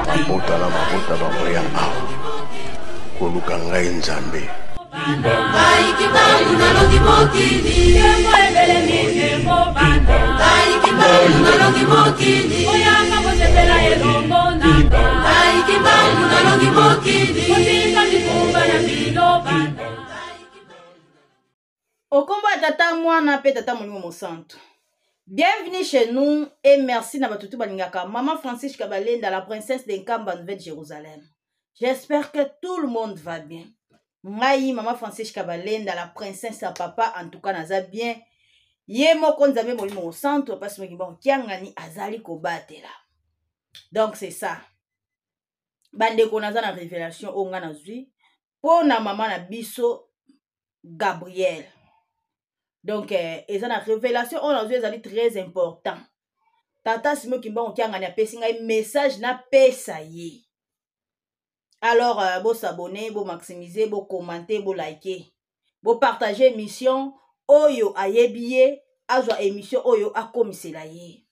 mabota na mabota bamoya awa koluka ngai nzambe Okomba tata mwana pe tata molimo mosantu. Bienvenue chez nous et merci na batutu balingaka Maman Francis Kabalenda, la princesse d'Enkamba Nouvelle-Jérusalem. J'espère que tout le monde va bien. Ngai Maman Francis Kabalenda, la princesse à papa, en tout cas naza bien. Ye moko nzambe molimo mosantu parce que bon kiangani azali ko batela. Donc c'est ça. Bande ko naza na révélation o nga nazwi po na maman na biso Gabriel. Donc, ils ont la révélation, on a vu, ils très important. Tata Simo Kimba, on a un message, na pesa ye. Alors, vous s'abonner, vous maximiser, vous commenter, vous liker, vous partager émission, oyo ayebiye, azwa émission, oyo akomisela ye.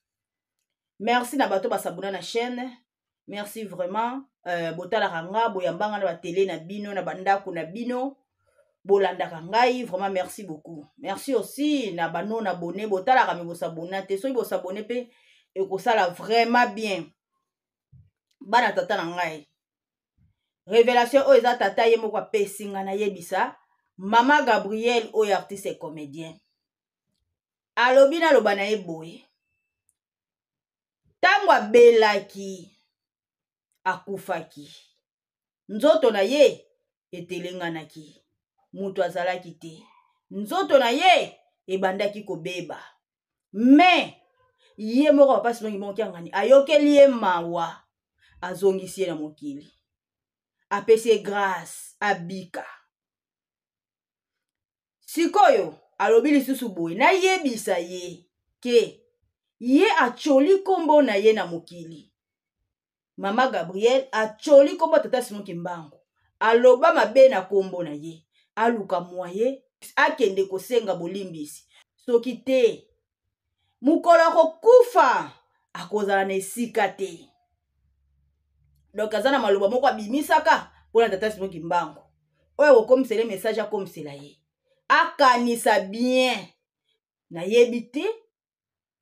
Merci na bato ba s'abonner na chaîne. Merci vraiment. Botala ranga, boyambanga na ba télé na bino, na bandako na bino. Bolandaka ngai, vraiment merci beaucoup. Merci aussi na banon abonné, botala rami bo s'abonner, te so bo s'abonner pe et ko sala vraiment bien. Bana tata na ngai. Révélation o eza tata ye moko pesinga na yebisa, Maman Gabriel o artiste et comédien. Alobi na loba na ye boye. Tangwa belaki akufaki. Nzoto na ye etelenganaki. Mutu azalaki te. Nzoto na ye ebandaki kobeba. Mais ye moko papa Simo monki ngani ayokeli ye mawa azongisi ye na mokili. Apesi grâce abika. Sikoyo alobi lisusu boye na yebisa ye ke ye acholi kombo na ye na mokili. Mama Gabriel acholi kombo tata Simo Kimbangu. Aloba mabe na kombo na ye. Aluka mwaye akende kosenga bolimbisi soki te mukolo kokufa akozala na esika te. Donc azana maloba moko abimisaka pona tata Simo Kimbangu oyo kokomisela message akomisela ye akanisa bien na yebite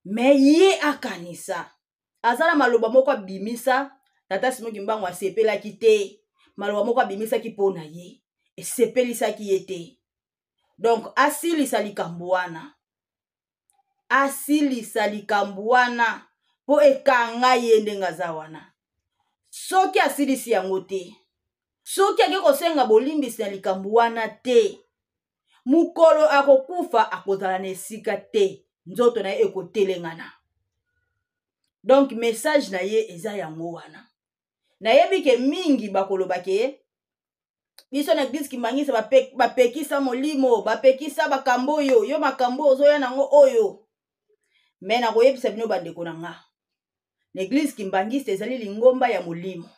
mais ye akanisa azana maloba moko abimisa tata Simo Kimbangu asepelaki te maloba moko abimisa ki pona ye esepelisaki ye te. Donc asilisa likambo wana. Asilisa likambo wana po ekanga ye ndenga za wana. Soki asilisi yango te. Soki ake kosenga bolimbisi na likambo wana te. Mukolo akokufa akozala na esika te. Nzoto na ye ekotelengana. Donc message na ye eza yango wana. Na yebi ke mingi bakolobake biso na église Kimangisa bapekisa molimo, bapekisa bakambo yo makambo ozoya nango oyo. Mais na koyebisa bino bandeko na nga. Na église Kimangisa ezali lingomba ya molimo.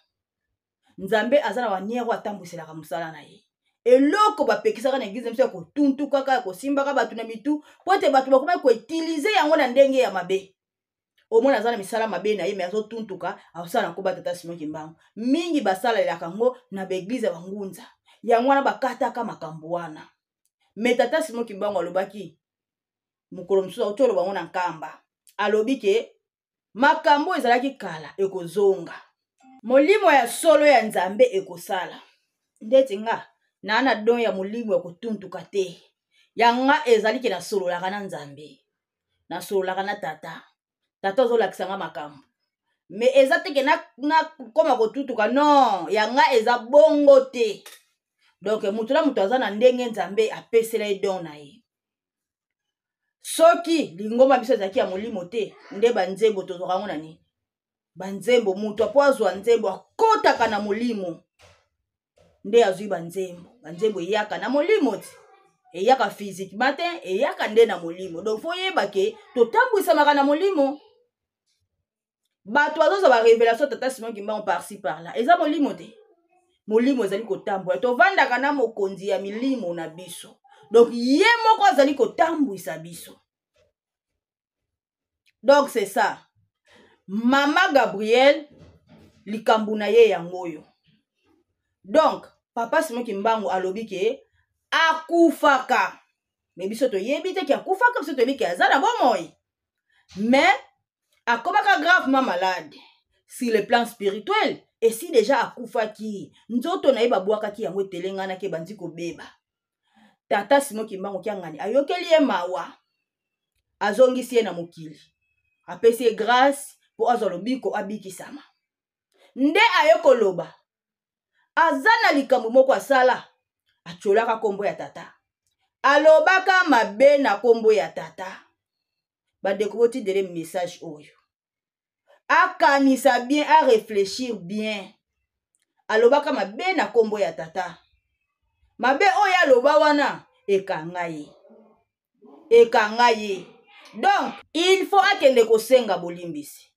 Nzambe azana wanyero atambuselaka musala na ye. Eloko bapekisaka na église mso ko tuntu kaka ko simbaka batu na mitu, pote batu bakoma ko utiliser yango na ndenge ya mabe. Omona azana misala mabe na ye mais azo tuntuka asala ko batata Simo Kimbangu. Mingi basala la kango na beglize bangunza. Yango wana bakataka makambo wana. Mais tata Simo Kimbangu alobaki mukolo msusu otolo bango na nkamba. Alobi ke makambo ezalaki kala ekozonga. Molimo ya solo ya Nzambe ekosala. Ndeti nga na ana don ya molimo ya kotuntuka te. Yanga ezali ke na solo la kana Nzambe. Na solo la kana tata. Tata ozolakisa nga makambo. Mais eza te ke na koma kotutuka non, yanga eza bongo te. Donc mutu na mutu aza na ndenge Nzambe apesela ye don na ye. Soki lingomba biso ezaki ya molimo te, nde banzembo tozoka ngo nani. Banzembo mutu apo azwa nzembo akotaka na molimo. Nde azwi banzembo. Banzembo eyaka na molimo te. Eyaka physique matin, eyaka nde na molimo. Donc faut yeba ke totambwisamaka na molimo. Bato azoza ba révélation tata Simo Kimbangu par-ci par-là. Eza molimo te. Molimo ezali kotambwa. Tovandaka na mokonzi ya milimo na biso. Donc ye moko azali kotambwisa biso. Donc c'est ça. Maman Gabriel likambo na ye yango oyo. Donc papa Simon Kimbangu alobi ke akufaka, mais biso toyebi te ki akufaka, biso toyebi ke aza na bomoi, mais akomaka gravement malade sur le plan spirituel. Et si déjà akufaki, nzoto na ye babwakaki yango etelenganaki bandi kobeba. Tata Simon Kimbangu kiangani ayokeli ye mawa, azongisi ye na mokili, apesi ye grâce po azwa lobiko abikisama. Nde ayokoloba aza na likambo moko asala, acholaka kombo ya tata, alobaka mabe na kombo ya tata. Bandeko botindele message oyo, akanisa bien, a réfléchir bien. Alobaka mabe na kombo ya tata, mabe oyo aloba wana ekanga ye, ekanga ye. Donc il faut akende kosenga bolimbisi.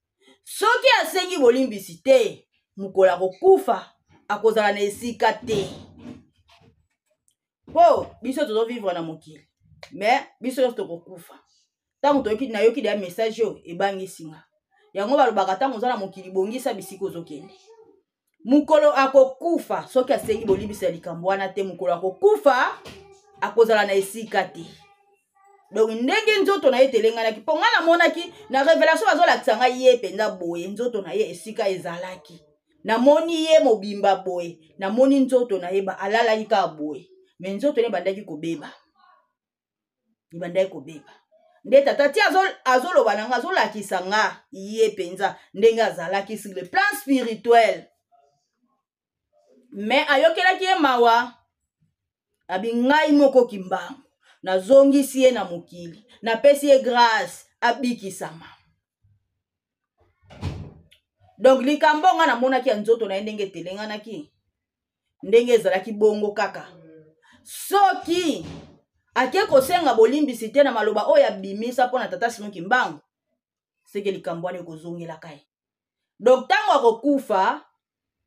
Soki asengi bolimbisi te, mukola kokufa akozala na esika te. Po biso tozo vivre na mokili, mais biso tokokufa. Tango toyoki na yoki de message yo ebangisi nga. Yango balobaka tango oza na mokili bongisa bisika ozokende. Mukolo akokufa soki asengi bolimbisi ya likambo wana te, mukolo akokufa akozala na esika te. Donc ndenge nzoto na ye telenganaki, po nga namonaki na révélation bazolakisa nga ye penda boye nzoto na ye esika ezalaki. Namoni ye mobimba boye, namoni nzoto na ye ba alalaki ka boye, mais nzoto ne bandaki kobeba. Ni bandaki kobeba. Nde tata ti azoloba nanga azolakisa nga ye penza ndenge azalaki sur le plan spirituel. Mais ayokelaki ye mawa, abingai moko Kimbangu nazongisi ye na mokili, napesi ye grâce abikisama. Donc likambo nga namonaki ya nzoto na ye ndenge telenganaki, ndenge ezalaki bongo kaka. Soki ake kosenga bolimbisi te na maloba oyo abimisa pona tata Simon Kimbangu, seke likambo wana ekozongelaka ye. Donc tango akokufa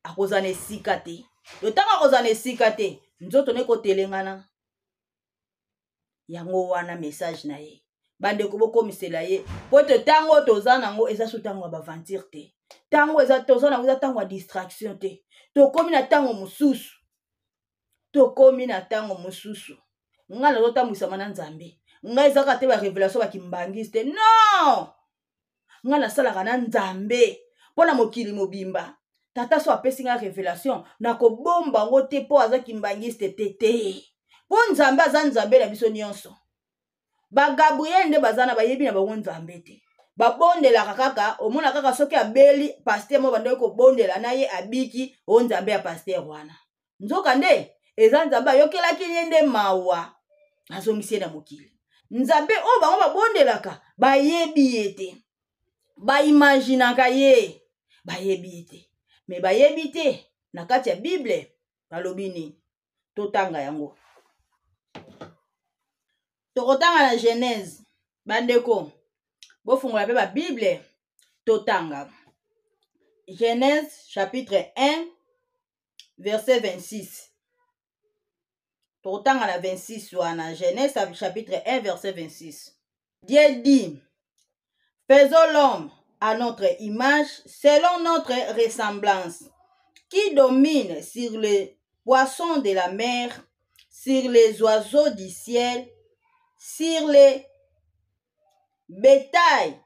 akozana esika te. Donc tango akozana esika te, nzoto ne kotelengana. Yango wana message na ye. Bandeko bokomisela ye, po te tango toza nango eza so tango bavantir te. Tango eza toza nango eza tango distraction te. Tokomi na tango mususu. Tokomi na tango mususu. Nga na lota musama na Nzambe. Nga ezaka te ba révélation ba kimbangiste. Non! Nga na salaka na Nzambe. Pona mokili mobimba. Tata so apesi nga révélation na ko bomba ngo te po aza kimbangiste te. Po Nzambe aza Nzambe na biso nyonso. Ba Gabriel nde bazana bayebi na bango Nzambe te. Ba bondela kaka, omona kaka soki abeli pasteur mo bando ko bondela na ye abiki o Nzambe ya pasteur wana. Nzoka nde eza Nzambe ayokelaki nde mawa azongisi na mokili. Nzambe o bango babondelaka bayebi ete, ba imaginaka ye bayebi ete, mais bayebi te na kati ya Bible balobi nini. Totanga yango, tokotanga na Genèse. Bandeko bofungola pe ba Bible totanga Genèse chapitre 1 verset 26. Totanga na 26 wana. Genèse chapitre 1 verset 26. Dieu dit: faisons l'homme à notre image, selon notre ressemblance, qui domine sur les poissons de la mer, sur les oiseaux du ciel, sur les bétails,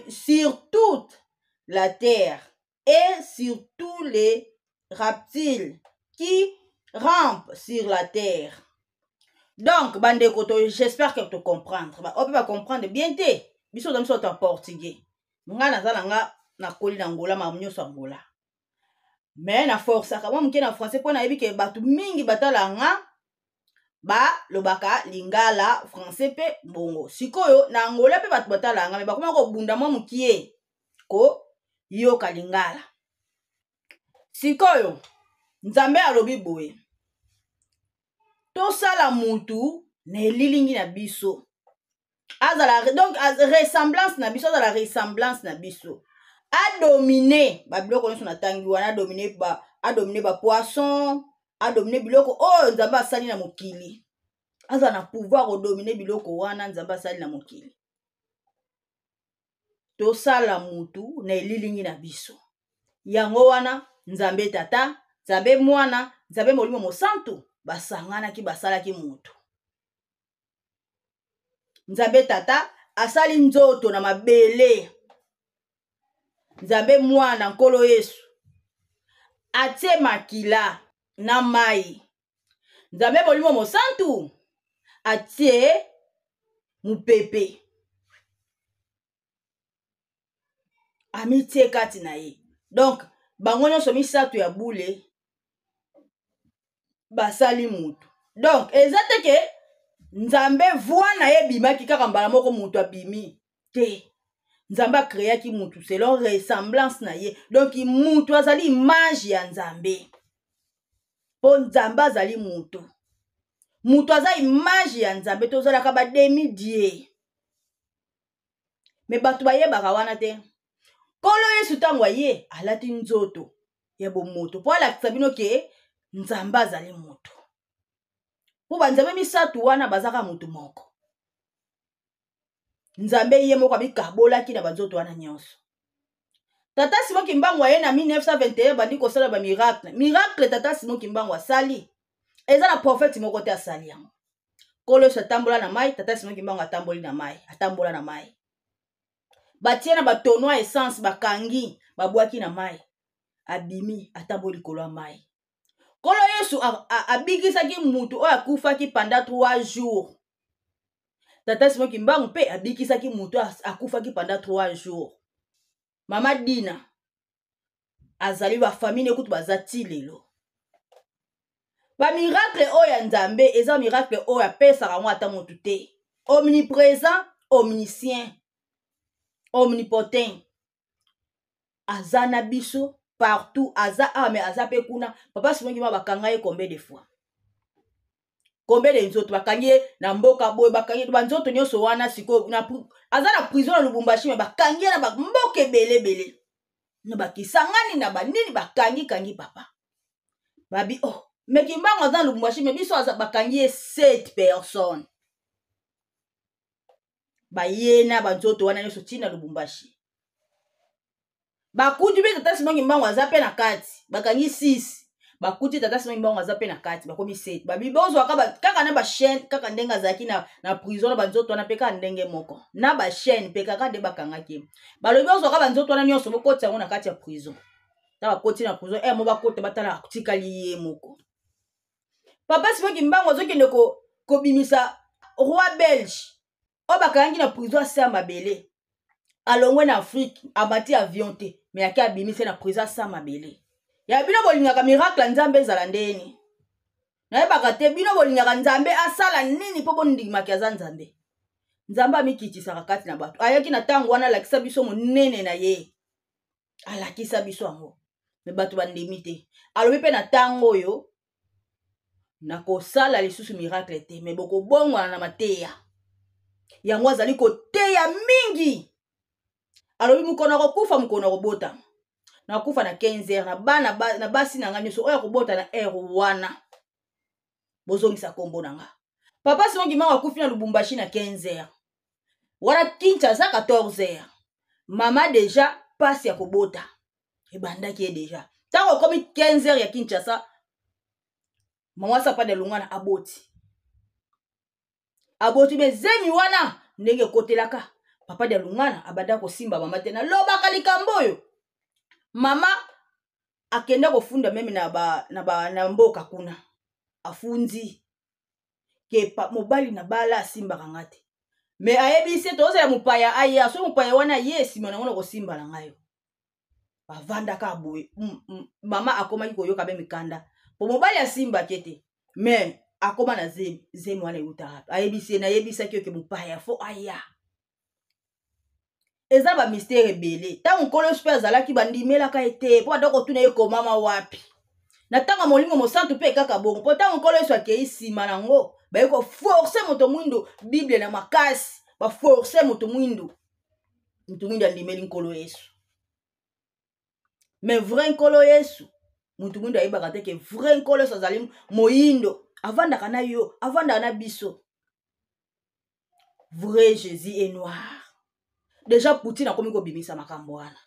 sur toute la terre et sur tous les reptiles qui rampent sur la terre. Donc, bandeko, j'espère que tu comprends. On peut comprendre bien te. Biso dans son portugais. Nga nazala nga na koli na ngola ma mnyoso ngola. Mais na force ka moi mke na français po na yebi ke batu mingi batala nga ba lobaka lingala français pe bongo. Sikoyo na ngola pe batu batala nga me bakoma ko bunda mo mkie ko yoka lingala. Sikoyo Nzambe alobi boye. Tosala mutu na elilingi na biso. Donc ressemblance na biso, la ressemblance na biso. A dominer ba biloko nyonso na tangi wana, a dominer ba poisson, a dominer biloko oh Nzambe asali na mokili. Aza na pouvoir o dominer biloko wana Nzambe asali na mokili. Tosala mutu na elilingi na biso. yango wana nzambe tata nzambe mwana nzambe molimo mosantu basanganaki basalaki mutu. Nzambe tata asali nzoto na mabele, nzambe mwana nkolo Yesu atie makila na mai, nzambe molimo mosantu atie mupepe amitie kati na ye. Donc bango nyonso misato ya bule basali mutu. Donc eza te ke nzambe voix na ye bimaki kaka mbala moko mutu abimi te. Nzambe akreaki mutu selon ressemblance na ye. Donc mutu azali image ya nzambe. Po nzambe azali mutu. Mutu aza image ya nzambe tozalaka ba demi die. Me batu bayebaka wana te. Kolo Yesu tango ye alati nzoto ya bomoto po alakisa bino ke nzambe azali mutu. Po banzambe misatu wana bazaka mutu moko. Nzambe ye moko abikabolaki na banzoto wana nyonso. Tata Simon Kimbangu ye na 1921 bandi kosala ba miracle. Miracle tata Simon Kimbangu asali. Eza na prophète moko te asali yango. Kolo Yesu atambola na mai, tata Simon Kimbangu atamboli na mai, atambola na mai. Batie na batono essence bakangi, babwaki na mai. Abimi atamboli kolo ya mai. Kolo Yesu abikisaki mutu oyo akufaki pendant 3 jours. Tata Simon Kimbangu pe abikisaki mutu akufaki pendant 3 jours. Mama Dina azali ba famille ekutu bazati lelo. Ba miracle oyo nzambe eza miracle oyo apesaka ngo ata mutu te. Omniprésent, omniscient, omnipotent. Aza na biso partout, aza mais aza pe kuna. Papa Simon Kimbangu bakanga ye combien de fois? Combien de nzoto bakangi na mboka boy bakangi banzoto nyonso wana siko na aza na prison na Lubumbashi me bakangi na ba mboka ebele. Na bakisangani na banini bakangi papa. Babi oh me Kimbangu aza na Lubumbashi me biso aza bakangi 7 personnes. Bayena banzoto wana nyonso tina Lubumbashi. Bakuti be tata Simon Kimbangu aza pe na kati bakangi 6. Bakuti tata Simon Kimbangu aza pe na kati bakomi 7. Babi bozo kaka na ba chaîne kaka ndenga zaki na prison na banzoto wana pe ka ndenge moko. Na ba chaîne pe kaka de bakangaki. Balobi bozo kaka banzoto wana nyonso bokoti yango na kati ya prison. Ta bakoti na prison mo bakota batala kutikali ye moko. Papa Simon Kimbangu azokende ko bimisa roi belge. O bakangi na prison asa mabele. Alongwe na Afrique abati avion te mais yaki abimise na prison asa mabele. Ya bino bolingaka miracle nzambe ezala ndeni. Na yebaka te bino bolingaka nzambe asala nini po bondimaki aza nzambe. Nzambe amikitisaka kati na bato. Ayaki na tango wana alakisa biso monene na ye. Alakisa biso yango. Me bato bandimi te. Alobi pe na tango oyo na kosala lisusu miracle te me boko bongwana na mateya. Yango azali koteya mingi. Alobi mukona kokufa mukona kobota. Na kufa na 15h na bana na basi na nga nyonso oya kobota na air wana. Bozongisa kombo nanga. Papa Simon Kimbangu akufi na Lubumbashi na 15h. Wana Kinshasa 14h. Mama deja pasi ya kobota. Ebandaki ye deja. Tango komi 15h ya Kinshasa. Mama sapa de lungana aboti. Aboti be zemi wana ndenge kotelaka. Papa de lungana abada ko simba mama tena lobaka likamboyo. Mama akenda kofunda meme na mboka kuna. Afundi ke mobali na bala simba kangate. Me ayebise toza ya mupaya aya so mupaya wana yesi mwana ngona ko simba na ngayo. Bavanda ka boye. Mama akoma koyoka be mikanda. Po mobali ya simba kete. Me akoma na zemi wana yuta. Ayebise na yebisa ke mupaya fo aya. Eza ba mystère belé. Tango kolo super zalaki bandimela ka ete po adoko tuna ye ko mama wapi. Na tanga molimo mosantu pe kaka bongo. Po tango kolo so akei sima nango, ba yeko forcer moto mwindo Bible na makasi, ba forcer moto mwindo. Moto mwindo andimeli nkolo Yesu. Mais vrai nkolo Yesu, moto mwindo ayebaka te ke vrai nkolo Yesu azali moyindo, avanda na yo, avanda na biso. Vrai Jésus est noir. Déjà Poutine a komi ko bimisa makambo wana.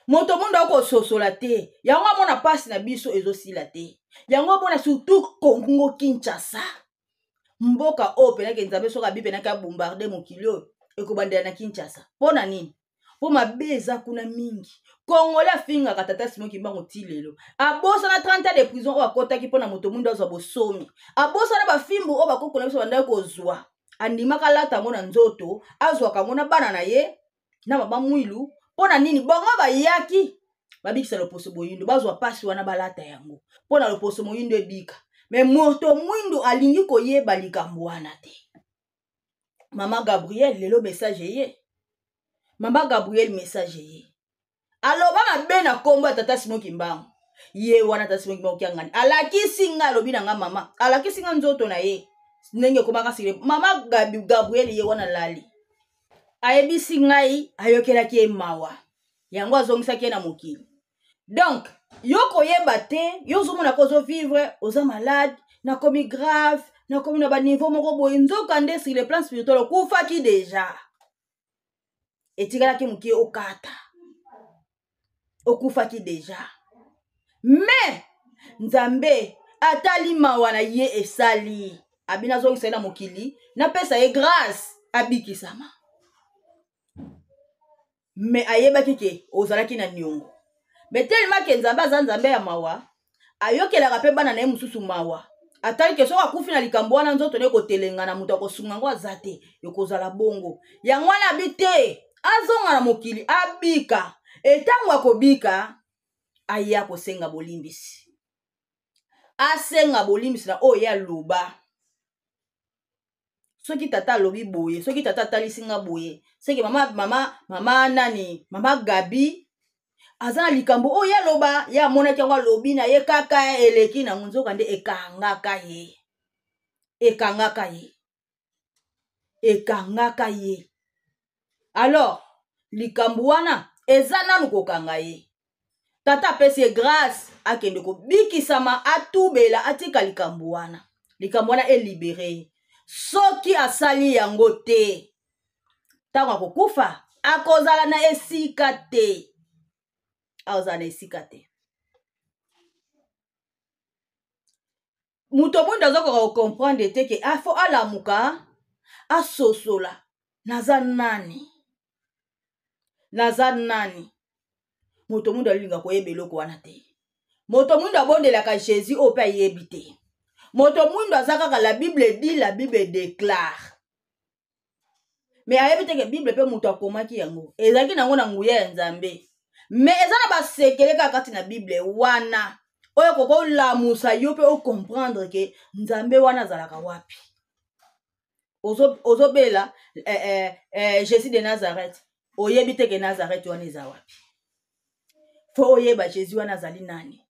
moto mundo akososola te yango amona pasi na biso ezosila te yango bona surtout Congo Kinshasa mboka oyo penake nzambe soki abi penake abombarde mokili oyo ekobandela na Kinshasa mpona nini mpo mabe eza kuna mingi Kongole afingaka tata Simon Kimbangu ti lelo abosana 30 ans de prison oyo akotaki mpona moto mundo azwa bosomi abosana bafimbu oyo bakokola biso bandaki kozwa andimaka lata yango na nzoto azwaka yango na bana na ye na mama mwilu mpona nini bongo bayaki babikisa loposo moyindo bazwa pasi wana balata yango mpona loposo moyindo ebika me moto mwindu alingi koyeba likambo wana te mama Gabriel lelo message ye mama Gabriel message ye aloba mabe na kombo ya tata Simon Kimbangu ye wana tata Simon Kimbangu kiangani alakisi nga alobi na nga mama alakisi nga nzoto na ye ndenge komaka sire mama Gabriel ye wana lali ayebisi ngai ayokelaki ye mawa yango azongisaki ye na mokili donc yo koyeba te yo ozomona ko ozovivre oza malade nakomi grave nakomi na baniveau moko boye nzoka nde sur le plan spirituel okufaki deja etikalaki mokie okata okufaki deja me nzambe atali mawa na ye esali abina azongisa ye na mokili napesa ye grâce abikisama me ayebaki ke ozalaki na niongo me tellement ke nzambe aza nzambe ya mawa ayokelaka mpe bana na ye mosusu mawa atali ke soki akufi na likambo wana nzoto ne kotelenga na moto akosunga yango aza te ekozala bongo yango wana abi te azonga na mokili abika etango akobika aya kosenga bolimbisi asenga bolimbisi na oyo ye aloba soki tata alobi boye soki tata atalisi nga boye soki mama nani mama Gabi aza na likambo oyo aloba ya amonaki yango alobi na ye kaka eleki na nzoka nde ekangaka ye alors likambo wana eza nanu kokanga ye tata apesi ye grâce akende kobikisama atubela atika likambo wana elibere soki asali yango te ntango akokufa akozala na esika te azala na esika te moto mwindo azokoka kokomprendre te ke afo alamuka asosola naza nani moto mwindo alinga koyeba eloko wana te moto mwindo abondelaka Jésus oyo mpe ayebi te moto mwindo aza kaka la Bible dit la Bible déclare me ayebi te ke Bible mpe moto akomaki yango ezalaki nango na nguya ya nzambe me eza na basekele kaka kati na Bible wana oyo kokolamusa yo mpe okomprendre ke nzambe wana azalaka wapi ozobela Jésus de Nazareth oyebi te ke Nazareth wana eza wapi fo oyeba Jésus wana azali nani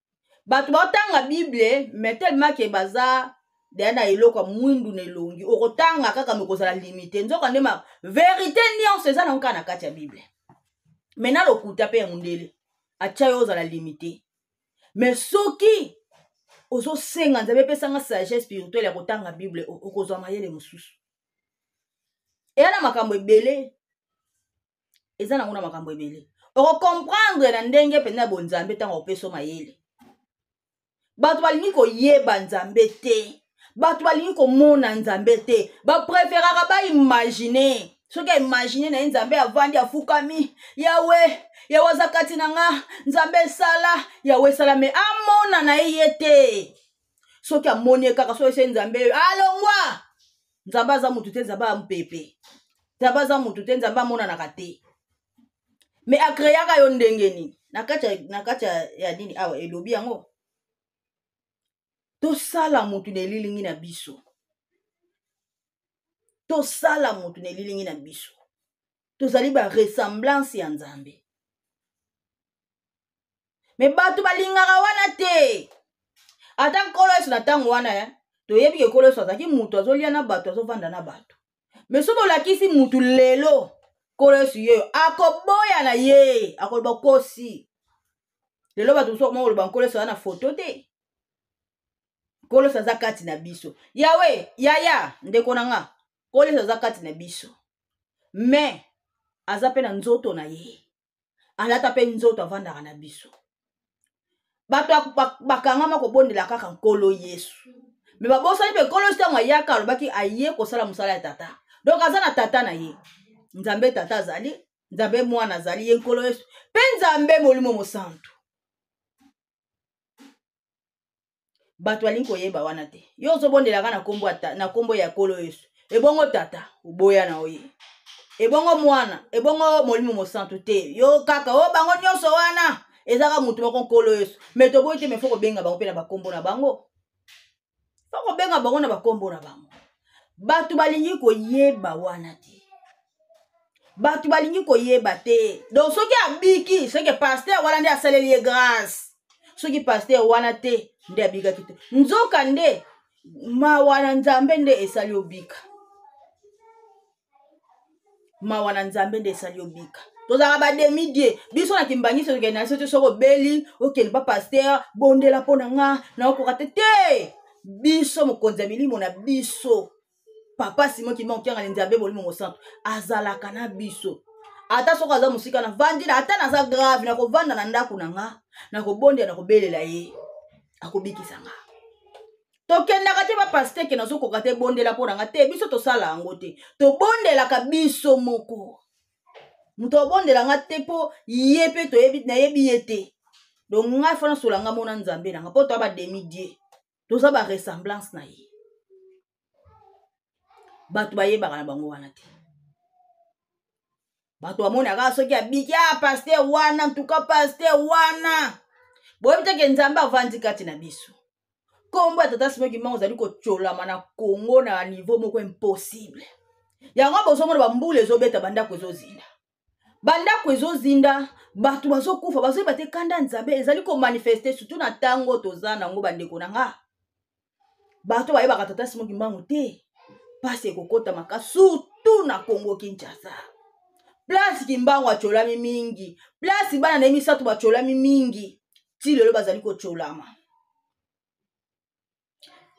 bato baotanga Bible me tellement ke baza deya na eloko mwindu na elongi okotanga kaka mekozala limite nzoka nde ma verité nyonso eza nango kaka na kati ya Bible me na lokuta mpe ya mondele atya yo ozala limite me soki ozosenga nzambe epesanga sagesse spirituelle ya kotanga Bible okozwa mayele mosusu eya na makambo ebele eza nango na makambo ebele okokomprendre na ndenge mpenza bonzambe ntango opeso mayele bato balingi koyeba nzambe te bato balingi komona nzambe te bapreferaka baimagine soki aimagine na ye nzambe avandi afukami yawe aza kati na nga nzambe esala yawe esala me amona na ye te soki amoni ye kaka soki ese nzambe alongwa nzambe aza mutu te nzambe ampepe nzambe aza mutu te nzambe amonanaka te me akreaka yo ndenge nini na kati ya nini awa elobi yango tosala mutu na elilingi na biso tozali ba ressemblance ya nzambe me bato balingaka wana te ata nkolo Yesu na ntango wana toyebi ke nkolo Yesu azalaki mutu azolia na bato azovanda na bato me soki olakisi mutu lelo nkolo Yesu yeyo akoboya na ye akoloba kosi lelo bato mosuku moko oloba nkolo Yesu aza na foto te nkolo Yesu aza kati na biso yawe yaya ndeko na nga nkolo Yesu aza kati na biso me aza mpe na nzoto na ye alata pe nzoto avandaka na biso bato bakangama kobondela kaka nkolo Yesu me babosani pe nkolo Yesu ntango ayaka alobaki aye kosala mosala ya tata donc aza na tata na ye nzambe tata azali nzambe mwana azali ye nkolo Yesu pe nzambe molimo mosantu bato balingi koyeba wana te yo ozobondelaka na kombo ya nkolo Yesu ebongo tata oboya na oye ebongo mwana ebongo molimo mosantu te yo kaka o bango nyonso wana ezaka mutu moko nkolo Yesu me toboyi te me fo kobenga bango mpe na bakombo na bango fo kobenga bango na bakombo na bango bato balingi koyeba wana te bato balingi koyeba te donc soki abiki soki paster wana nde asaleli ye grâce soki paster wana te nde abikaki te nzoka nde mawa na nzambe nde esali obika mawa na nzambe nde esali obika tozaka bademidie biso na kimbangi soki na soki soko beli okende pa paster bondela mpona nga na okoka te biso mokonzi ya milimo na biso papa Simon Kimbangu okianga nzambe molimo mosantu azalaka na biso ata soko aza musika na vandi na ata naza grave na kovanda na ndako na nga na kobondela na kobelela ye akobikisa nga tokendaka te bapaster ke nazokoka te bondela mpona nga te biso tosala yango te tobondelaka biso moko moto obondela nga te mpo ye mpe nayebi ye te donc ngai fona sola nga mona nzambe nanga mpo toa bademidie toza baressemblance na ye bato bayebaka na bango wana te bato bamonaka soki abiki paster wana ntuka paster wana boyebi teke nzambe avandi kati na biso kombo ya tata Simon Kimbangu ozali kocholama na Congo na niveau moko impossible yango bozomona bambula ezobeta bandako ezozinda bandako ezozinda bato bazokufa bazoyeba te kanda nzambe ezali komanifeste surtout na ntango toza nango bandeko na nga bato bayebaka tata Simon Kimbangu te pasi ekokota makasi surtout na Congo Kinshasa place Kimbangu acholami mingi place bana na misato bacholami mingi ti lelo bazali kocholama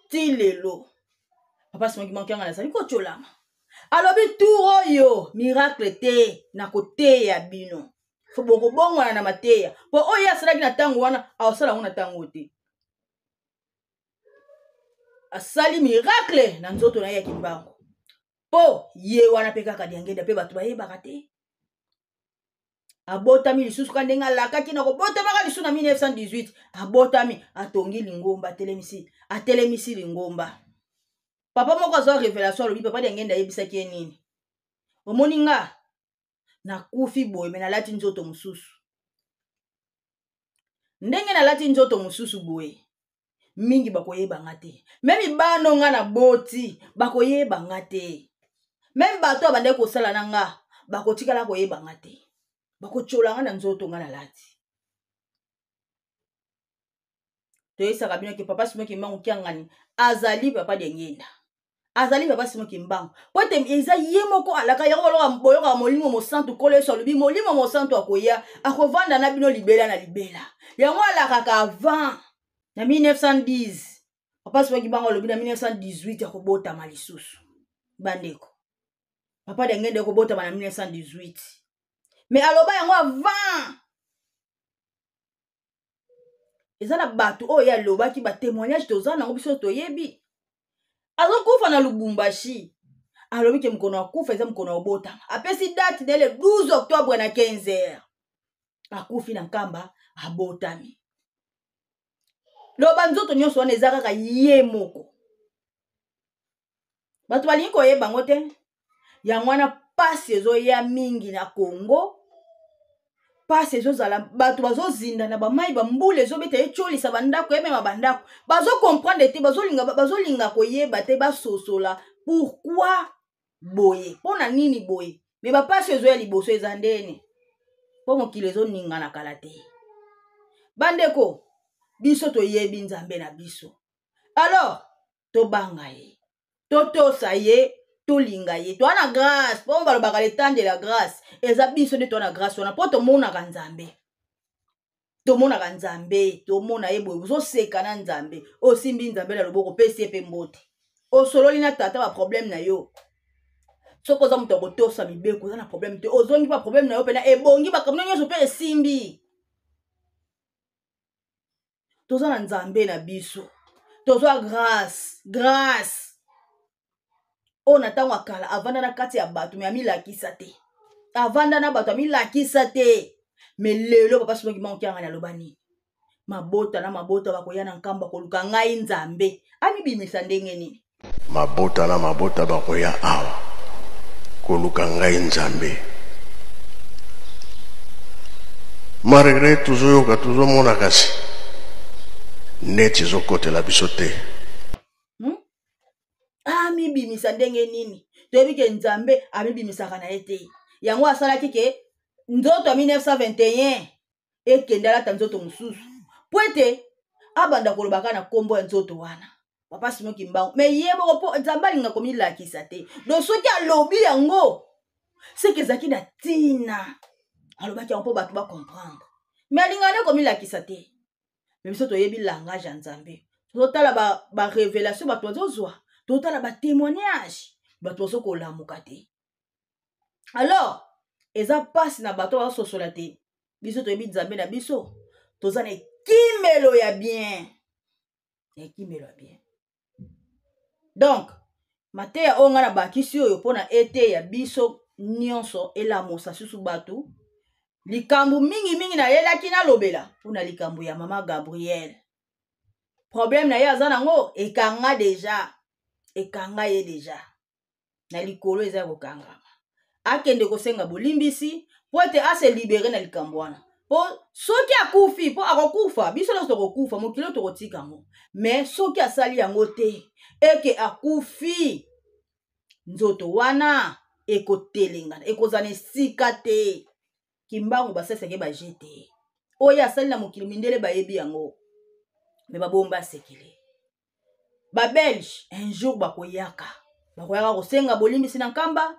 ti lelo papa Simon Kimbangu kianga nazali kocholama alobi tour oyo miracle te na koteya bino fo bokobongwana na mateya po oyo asalaki na ntango wana aosala yango na ntango te asali miracle na nzoto na ye ya Kimbangu po ye wana mpe kaka diangenda mpe bato bayebaka te abotami lisusu ka ndenge alakaki na kobotamaka lisusu na 1918 abotami atongi lingomba atelemisi lingomba papa moko azwa révélation alobi papa diangenda ayebisaki ye nini omoni nga nakufi boye me nalati nzoto mosusu ndenge nalati nzoto mosusu boye mingi bakoyebanga te meme bano nga na boti bakoyebanga te meme bato abandaki kosala na nga bakotikala koyebanga te bakocholanga na nzoto nga nalati toyesaka bino ke papa Simon Kimbangu kiangani azali papa diangenda azali papa Simon Kimbangu po ete eza ye moko alaka yango boyoka molimo mosantu kolo Yesu alobi molimo mosantu akoya akovanda na bino libela na libela yango alakaka avant na 1910 papa Simon Kimbangu alobi na 1918 akobotama lisusu bandeko papa diangenda akobotama na 1918 mais aloba yango avant eza na bato oyo alobaki ba témoignage toza nango biso toyebi azokufa na Lubumbashi alobi ke mkono akufa eza mkono obotama apesi date dès le 12 octobre na 15h akufi na nkamba abotami loba nzoto nyonso wana eza kaka ye moko bato balingi koyeba ngo te yango wana pasi ezoya mingi na Congo pasi ezozala bato bazozinda na bamai bambula ezobeta echolisa bandako emema bandako bazokomprendre te bazolinga koyeba te basosola pourquoi boye mpona nini boye me bapasi ezoya liboso eza ndene mpo mokili ezoninga na kala te bandeko biso toyebi nzambe na biso alors tobanga ye totosa ye tolinga ye toa na grâce mpo balobaka letande la grâce eza biso nde toa na grâce wana mpo tomonaka nzambe tomona ye boye ozoseka na nzambe osimbi nzambe na loboko opesi ye mpe mbote osololi na tata baproblème na yo Soko za muto kotosa mibeko za na problème te. Ozongi pa problème na yo pena ebongi ba kamna nyoso pe esimbi. Toza na nzambe na biso. Toza grâce. On attend wakala avanda na kati ya bato me amilakisa te. Avanda na bato amilakisa te. Me lelo papa soki manki anga na lobani. Mabota bakoya na nkamba koluka ngai nzambe. Amibimisa ndenge nini? Mabota bakoya awa koluka ngai nzambe. Malgré tuzoyoka tuzomona kasi neti zokotela biso te. Amibimisa ndenge nini? Toyebi ke nzambe amibimisaka na ete. Yango asalaki ke nzoto ya 1921 ekendala ta nzoto mosusu. Poete abanda kolobaka na kombo ya nzoto wana. Papa Simoki Mbangu. Me yebo po nzambe alinga komilakisa te. Do soki alobi yango. C'est que zaki na tina. Alobaki yango po bato ba comprendre. Me alinga ne komilakisa te. Me biso toyebi langage ya nzambe. Totala ba révélation bato bazozwa. Totala ba témoignage. Bato bazo kolamuka te. Alors, eza passe na bato ba sosola te. Biso toyebi nzambe na biso. Toza na kimelo ya bien. Kimelo ya bien. Donc, mateya onga na bakisi oyo pona ete ya biso nyonso elamosa susu batu. Likambu mingi na yelaki na lobela. Pona likambu ya mama Gabriel. Problème na ye aza nango ekanga deja. Ekanga ye deja. Na likolo eza kokangama. Akende kosenga bolimbisi po ete ase libere na likambu wana. Po soki akufi po akokufa biso na tokokufa mokilo tokotika mo. Mais soki asali yango te eke akufi nzoto wana ekotelengana ekozana esika te. Kimbangu baseseke bajete. Oya asali na mokili mindele bayebi yango. Me babomba sekele. Ba Belge un jour bakoyaka kosenga bolimbisi na nkamba.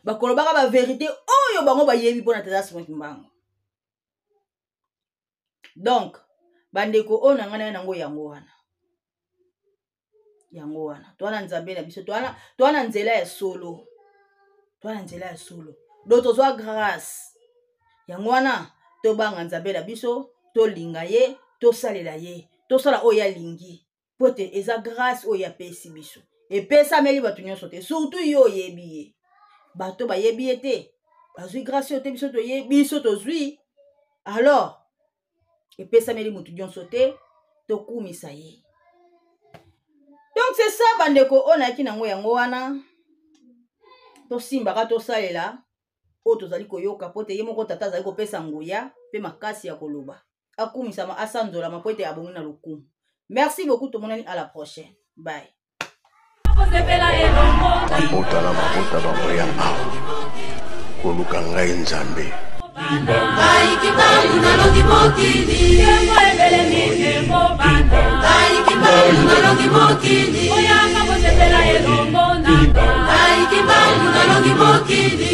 Bakolobaka ba vérité oyo bango bayebi pona tata Simoki Mbangu. Donc, bandeko ona ngana nango yango wana. Toana nzambe na biso, toana nzela ya solo. Doto zwa grâce. Yango wana, to banga nzambe na biso, to linga ye, to salela ye, to sala oya lingi. Pote eza grâce oya pesi biso. E pesa meli batu nyonso te, surtout yo yebi ye. Bato ba yebi ye te. Bazui grâce yo te biso to ye, biso to zui. Alors, et pesa meli mutu nyonso te, to kumisa ye. Donc c'est ça bandeko ona ki nango yango wana. To simbaka to salela. O tozali koyoka pote ye moko tata zali kopesa nguya pe makasi ya koloba. Akumisa ma asanzola ma pote abongi na lokumu. Merci beaucoup tout le monde, à la prochaine. Bye. Mabota bakoya awa koluka ngai nzambe. Ai kibangu na longi mokili. Kembo ebele mikembo banda. Ai kibangu na longi mokili. Oyanga bosepela elongo nanga. Ai kibangu na longi mokili.